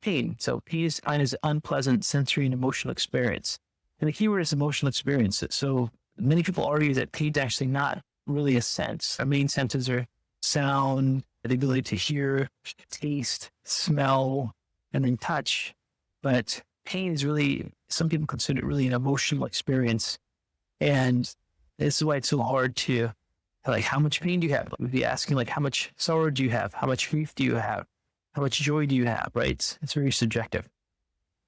pain. So pain is defined as an unpleasant sensory and emotional experience. And the keyword is emotional experience. So many people argue that pain is actually not really a sense. Our main senses are sound, the ability to hear, taste, smell, and then touch. But pain is really, some people consider it really an emotional experience. And this is why it's so hard to, like, how much pain do you have? We'd be asking, like, how much sorrow do you have? How much grief do you have? How much joy do you have, right? It's very subjective.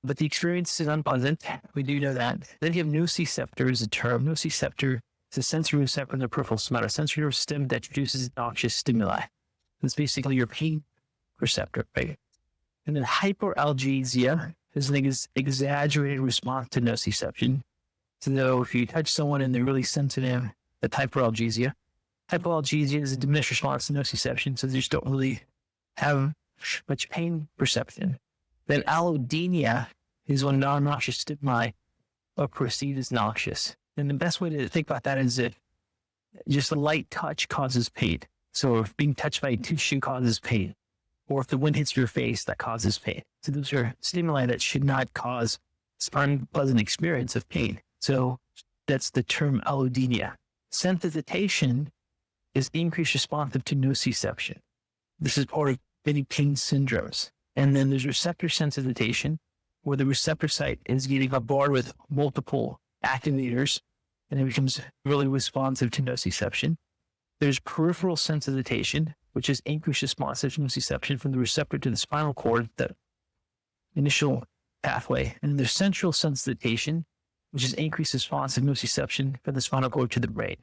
But the experience is unpleasant. We do know that. Then you have nociceptor is a term. Nociceptor is a sensory receptor in the peripheral sensory nervous stem that produces noxious stimuli. It's basically your pain receptor, right? And then hyperalgesia is an exaggerated response to nociception. So if you touch someone and they're really sensitive, that's hyperalgesia. Hypoalgesia is a diminished response to nociception, so they just don't really have much pain perception. Then allodynia is when non-noxious stimuli are perceived as noxious. And the best way to think about that is that just a light touch causes pain. So if being touched by a tissue causes pain, or if the wind hits your face, that causes pain. So those are stimuli that should not cause an unpleasant experience of pain. So that's the term allodynia. Sensitization is increased responsive to nociception. This is part of many pain syndromes. And then there's receptor sensitization, where the receptor site is getting bombarded with multiple activators, and it becomes really responsive to nociception. There's peripheral sensitization, which is increased responsive to nociception from the receptor to the spinal cord, the initial pathway. And there's central sensitization, which is increased responsive nociception from the spinal cord to the brain.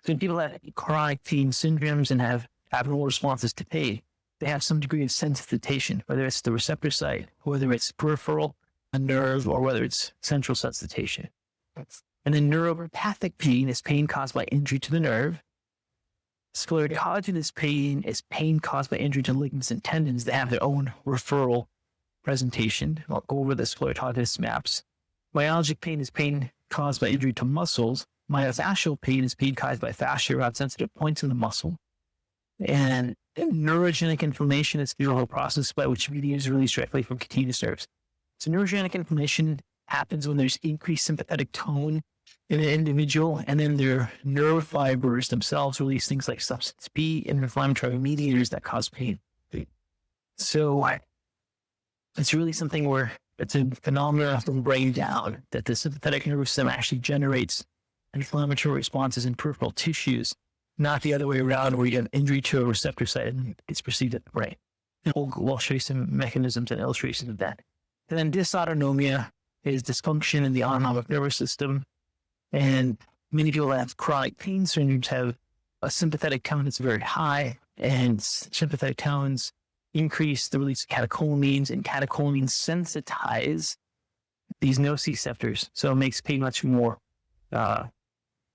So when people have chronic pain syndromes and have abnormal responses to pain, they have some degree of sensitization, whether it's the receptor site, whether it's peripheral, a nerve, or whether it's central sensitization. And then neuropathic pain is pain caused by injury to the nerve. Sclerotigenous pain is pain caused by injury to ligaments and tendons that have their own referral presentation. I'll go over the sclerotigenous maps. Myalgic pain is pain caused by injury to muscles. Myofascial pain is pain caused by fascia around sensitive points in the muscle. And neurogenic inflammation is the neural process by which media is released directly from cutaneous nerves. So neurogenic inflammation happens when there's increased sympathetic tone in an individual, and then their nerve fibers themselves release things like substance P and inflammatory mediators that cause pain. So it's really something where it's a phenomenon from brain down, that the sympathetic nervous system actually generates inflammatory responses in peripheral tissues, not the other way around where you have injury to a receptor site and it's perceived at the brain. And we'll show you some mechanisms and illustrations of that. And then dysautonomia is dysfunction in the autonomic nervous system. And many people that have chronic pain syndromes have a sympathetic tone that's very high, and sympathetic tones increase the release of catecholamines, and catecholamines sensitize these nociceptors. So it makes pain much more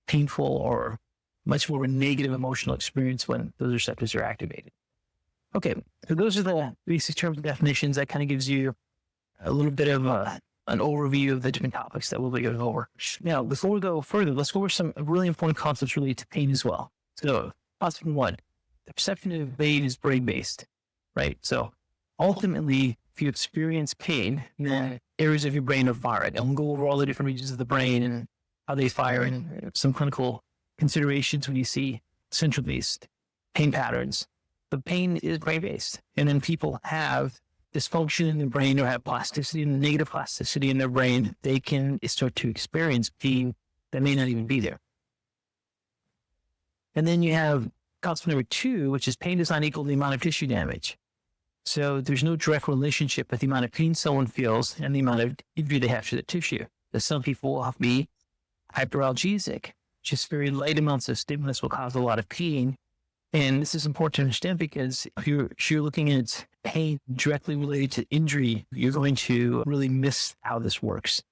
painful, or much more of a negative emotional experience when those receptors are activated. Okay, so those are the basic terms and definitions. That kind of gives you a little bit of an overview of the different topics that we'll be going over. Now, before we go further, let's go over some really important concepts related to pain as well. So, concept one, the perception of pain is brain-based, right? So, ultimately, if you experience pain, then areas of your brain are firing. And we'll go over all the different regions of the brain and how they fire, and some clinical considerations when you see central-based pain patterns. But pain is brain-based. And then people have dysfunction in the brain or have plasticity and negative plasticity in their brain, they can start to experience pain that may not even be there. And then you have concept number two, which is pain does not equal the amount of tissue damage. So there's no direct relationship with the amount of pain someone feels and the amount of injury they have to the tissue. So some people will be hyperalgesic, just very light amounts of stimulus will cause a lot of pain. And this is important to understand, because if you're looking at pain directly related to injury, you're going to really miss how this works.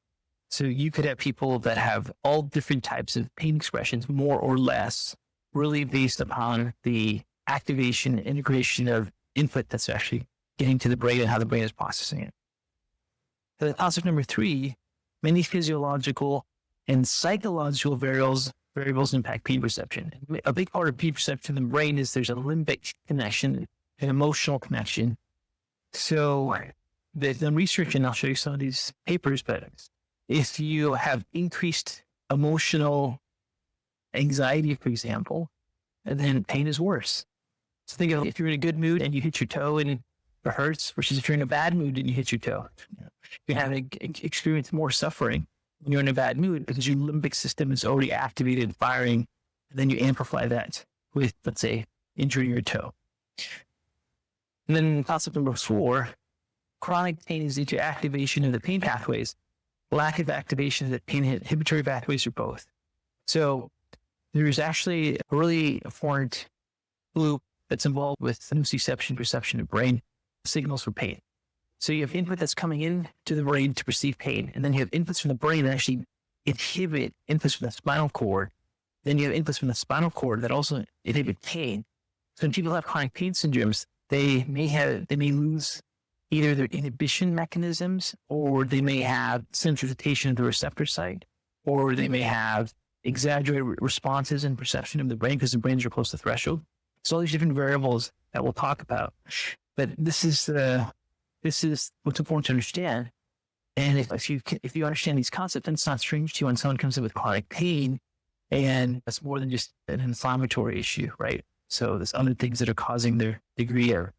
So you could have people that have all different types of pain expressions, more or less, really based upon the activation, integration of input that's actually getting to the brain and how the brain is processing it. So concept number three, many physiological and psychological variables impact pain perception. A big part of pain perception in the brain is there's a limbic connection, an emotional connection. So they've done research, and I'll show you some of these papers, but if you have increased emotional anxiety, for example, then pain is worse. So think of if you're in a good mood and you hit your toe and it hurts, versus if you're in a bad mood and you hit your toe. You're having experience more suffering when you're in a bad mood because your limbic system is already activated, firing, and then you amplify that with, let's say, injuring your toe. And then concept number 4, chronic pain is due to activation of the pain pathways, lack of activation of the pain inhibitory pathways, or both. So there's actually a really important loop that's involved with nociception, perception of brain signals for pain. So you have input that's coming in to the brain to perceive pain, and then you have inputs from the brain that actually inhibit inputs from the spinal cord. Then you have inputs from the spinal cord that also inhibit pain. So when people have chronic pain syndromes, they may lose either their inhibition mechanisms, or they may have sensitization of the receptor site, or they may have exaggerated responses and perception of the brain because the brains are close to threshold. So all these different variables that we'll talk about. But this is what's important to understand. And if you understand these concepts, then it's not strange to you when someone comes in with chronic pain, and it's more than just an inflammatory issue, right? So there's other things that are causing their degree of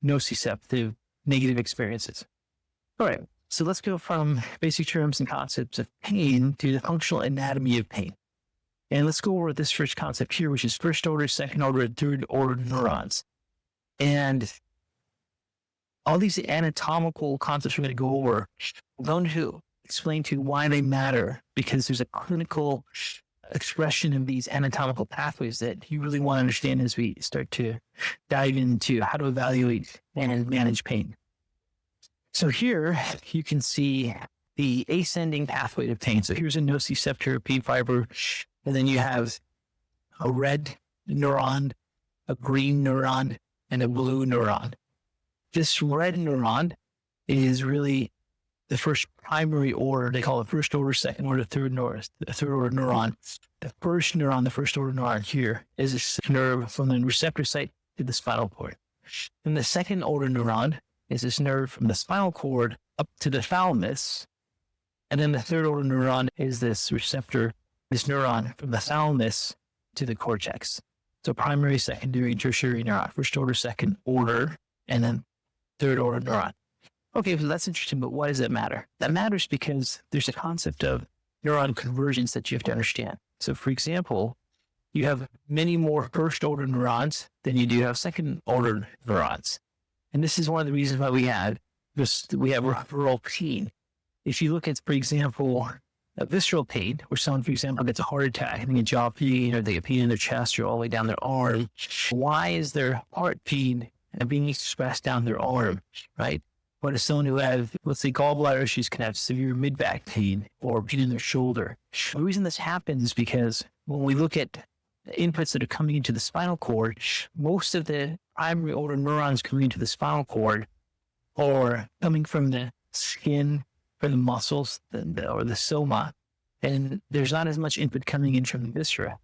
nociceptive negative experiences. All right, so let's go from basic terms and concepts of pain to the functional anatomy of pain. And let's go over this first concept here, which is first order, second order, and third order neurons. And all these anatomical concepts we're going to go over, I'm going to explain to you why they matter, because there's a clinical expression of these anatomical pathways that you really want to understand as we start to dive into how to evaluate and manage pain. So here you can see the ascending pathway to pain. So here's a nociceptor pain fiber, and then you have a red neuron, a green neuron, and a blue neuron. This red neuron is really the first primary order. They call it first order, second order, third order neuron. The first order neuron here is a nerve from the receptor site to the spinal cord. And the second order neuron is this nerve from the spinal cord up to the thalamus. And then the third order neuron is this neuron from the thalamus to the cortex. So primary, secondary, tertiary neuron, first order, second order, and then third order neuron. Okay, so that's interesting, but why does that matter? That matters because there's a concept of neuron convergence that you have to understand. So for example, you have many more first order neurons than you do have second order neurons. And this is one of the reasons why we have peripheral pain. If you look at, for example, a visceral pain, where someone, for example, gets a heart attack, having a jaw pain, or they get pain in their chest or all the way down their arm, why is their heart pain being expressed down their arm, right? But as someone who has, let's say, gallbladder issues can have severe mid-back pain or pain in their shoulder. The reason this happens is because when we look at the inputs that are coming into the spinal cord, most of the primary order neurons coming into the spinal cord are coming from the skin, from the muscles, or the soma, and there's not as much input coming in from the viscera.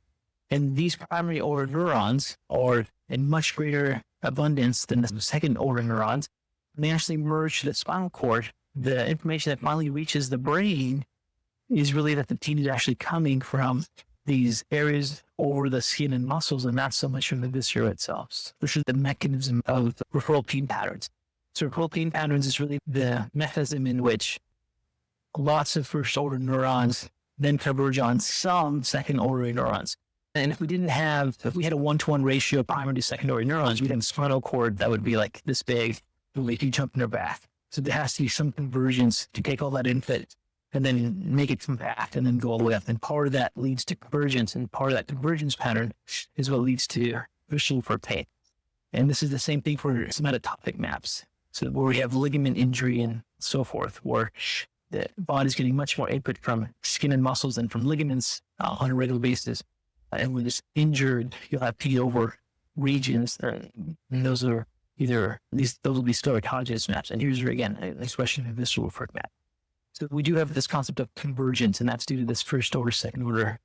And these primary order neurons are in much greater abundance than the second order neurons. When they actually merge to the spinal cord, the information that finally reaches the brain is really that the pain is actually coming from these areas over the skin and muscles, and not so much from the viscera itself. So this is the mechanism of the peripheral pain patterns. So peripheral pain patterns is really the mechanism in which lots of first order neurons then converge on some second order neurons. And if we had a 1-to-1 ratio of primary to secondary neurons, we'd have a spinal cord that would be like this big, and make you jump in their back. So there has to be some convergence to take all that input and then make it compact and then go all the way up. And part of that leads to convergence, and part of that convergence pattern is what leads to visual for pain. And this is the same thing for some metatopic maps. So where we have ligament injury and so forth, where the body's getting much more input from skin and muscles than from ligaments on a regular basis. And when it's injured, you'll have pain over regions, and those will be sclerotogenous maps. And here's again an expression of visceral for map. So we do have this concept of convergence, and that's due to this first order, second order,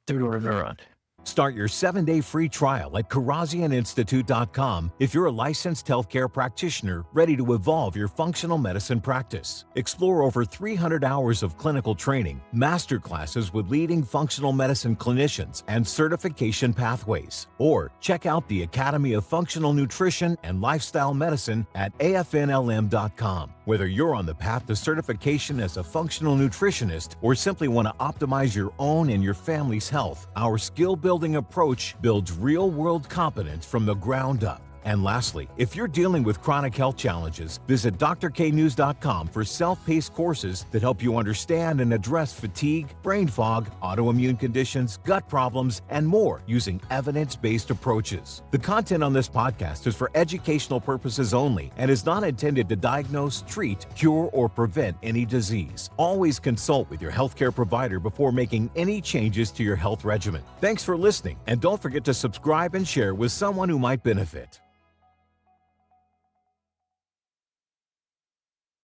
third order neuron. Start your 7-day free trial at KarazianInstitute.com if you're a licensed healthcare practitioner ready to evolve your functional medicine practice. Explore over 300 hours of clinical training, masterclasses with leading functional medicine clinicians, and certification pathways. Or check out the Academy of Functional Nutrition and Lifestyle Medicine at afnlm.com. Whether you're on the path to certification as a functional nutritionist or simply want to optimize your own and your family's health, our skill-building approach builds real-world competence from the ground up. And lastly, if you're dealing with chronic health challenges, visit drknews.com for self-paced courses that help you understand and address fatigue, brain fog, autoimmune conditions, gut problems, and more using evidence-based approaches. The content on this podcast is for educational purposes only and is not intended to diagnose, treat, cure, or prevent any disease. Always consult with your healthcare provider before making any changes to your health regimen. Thanks for listening, and don't forget to subscribe and share with someone who might benefit.